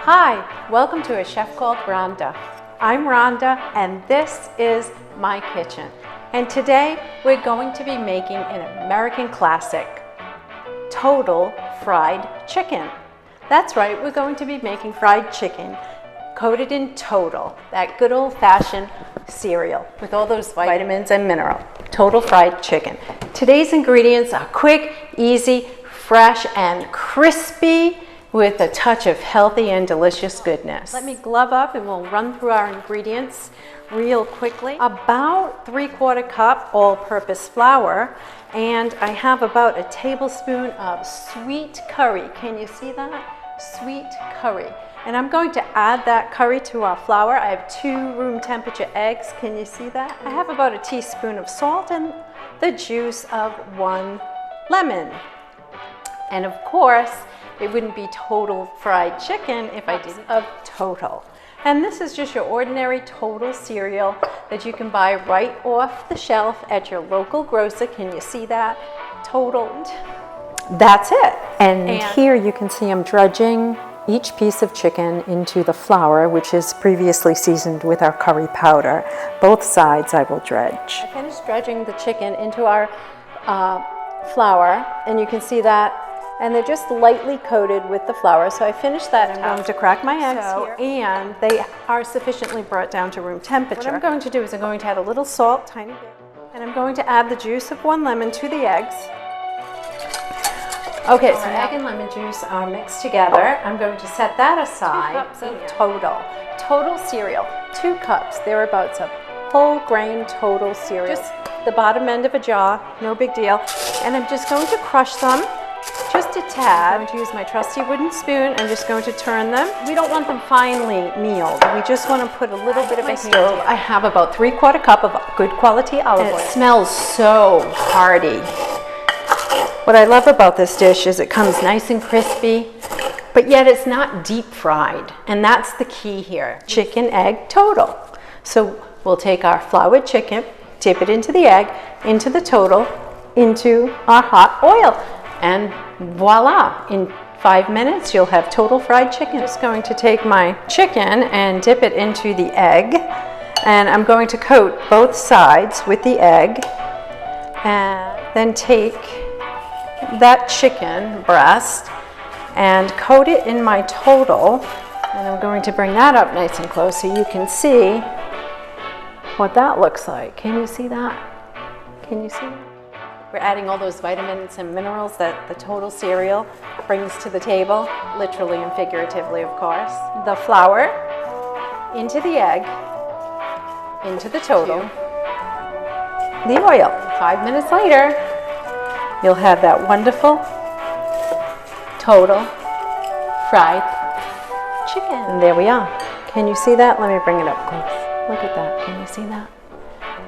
Hi, welcome to A Chef Called Rhonda. I'm Rhonda and this is my kitchen. And today we're going to be making an American classic, total fried chicken. That's right, we're going to be making fried chicken coated in Total, that good old-fashioned cereal with all those vitamins and minerals. Total fried chicken. Today's ingredients are quick, easy, fresh, and crispy, with a touch of healthy and delicious goodness. Let me glove up and we'll run through our ingredients real quickly. About 3/4 cup all-purpose flour, and I have about a tablespoon of sweet curry. Can you see that? Sweet curry. And I'm going to add that curry to our flour. I have 2 room temperature eggs. Can you see that? I have about a teaspoon of salt and the juice of 1 lemon. And of course, it wouldn't be Total fried chicken if I didn't of Total. And this is just your ordinary Total cereal that you can buy right off the shelf at your local grocer. Can you see that? Total. That's it. And here you can see I'm dredging each piece of chicken into the flour, which is previously seasoned with our curry powder. Both sides I will dredge. I finished dredging the chicken into our flour, and you can see that. And they're just lightly coated with the flour. So I finished that. I'm going to crack my eggs here. And they are sufficiently brought down to room temperature. What I'm going to do is I'm going to add a little salt, tiny bit. And I'm going to add the juice of 1 lemon to the eggs. Okay, so egg and lemon juice are mixed together. I'm going to set that aside. 2 cups of Total cereal. 2 cups, thereabouts, of whole grain Total cereal. Just the bottom end of a jar, no big deal. And I'm just going to crush them. Just a tad. I'm going to use my trusty wooden spoon. I'm just going to turn them. We don't want them finely mealed. We just want to put a little bit of a stove. I have about 3/4 cup of good quality olive oil. It smells so hearty. What I love about this dish is it comes nice and crispy, but yet it's not deep fried. And that's the key here. Chicken, egg, Total. So we'll take our floured chicken, dip it into the egg, into the Total, into our hot oil. And voila, in 5 minutes you'll have Total fried chicken. I'm just going to take my chicken and dip it into the egg, and I'm going to coat both sides with the egg, and then take that chicken breast and coat it in my Total, and I'm going to bring that up nice and close so you can see what that looks like. Can you see that? Can you see that? We're adding all those vitamins and minerals that the Total cereal brings to the table, literally and figuratively, of course. The flour into the egg, into the Total, the oil. 5 minutes later, you'll have that wonderful Total fried chicken. And there we are. Can you see that? Let me bring it up close. Look at that. Can you see that?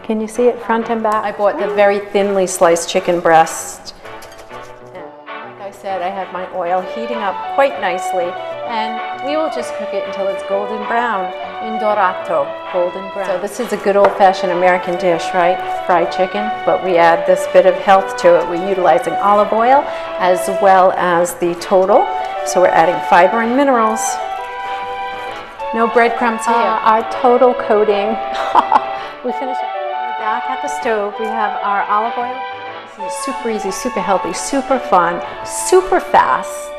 Can you see it front and back? I bought the very thinly sliced chicken breast. And like I said, I have my oil heating up quite nicely, and we will just cook it until it's golden brown, in dorato, golden brown. So this is a good old-fashioned American dish, right? Fried chicken, but we add this bit of health to it. We're utilizing olive oil as well as the Total, so we're adding fiber and minerals. No breadcrumbs here. Our Total coating. We finished it. Back at the stove, we have our olive oil. This is super easy, super healthy, super fun, super fast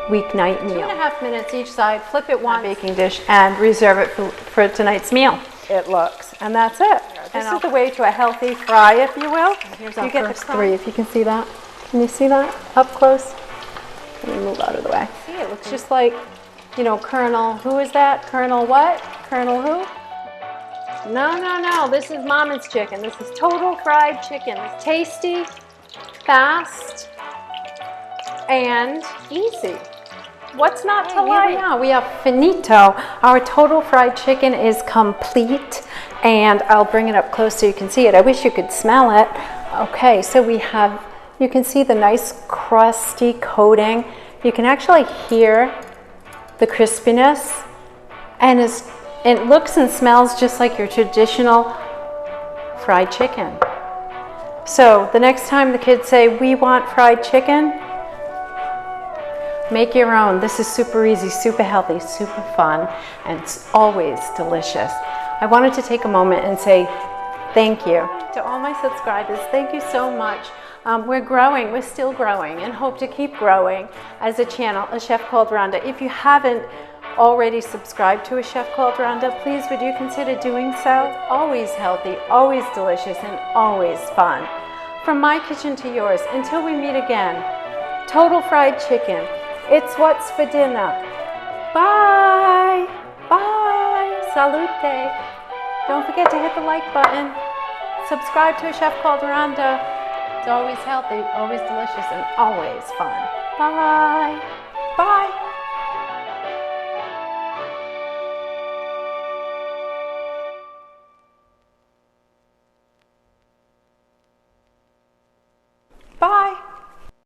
weeknight meal. 2.5 minutes each side, flip it once, baking dish, and reserve it for tonight's meal. It looks, and that's it. This is the way to a healthy fry, if you will. You get the 3, if you can see that. Can you see that up close? Let me move out of the way. See, it looks just like, you know, Colonel, who is that? Colonel what? Colonel who? No, this is Mama's chicken. This is Total fried chicken. It's tasty, fast, and easy. What's not to like? Now we have finito. Our Total fried chicken is complete, and I'll bring it up close so you can see it. I wish you could smell it. Okay, so we have, you can see the nice crusty coating. You can actually hear the crispiness, and it looks and smells just like your traditional fried chicken. So the next time the kids say, we want fried chicken, Make your own. This is super easy, super healthy, super fun, and it's always delicious. I wanted to take a moment and say thank you to all my subscribers. Thank you so much. We're growing, we're still growing, and hope to keep growing as a channel, A Chef Called Rhonda. If you haven't already subscribed to A Chef Called Rhonda, please would you consider doing so? Always healthy, always delicious, and always fun. From my kitchen to yours, until we meet again, total fried chicken. It's what's for dinner. Bye. Bye. Salute. Don't forget to hit the like button. Subscribe to A Chef Called Rhonda. It's always healthy, always delicious, and always fun. Bye. Bye.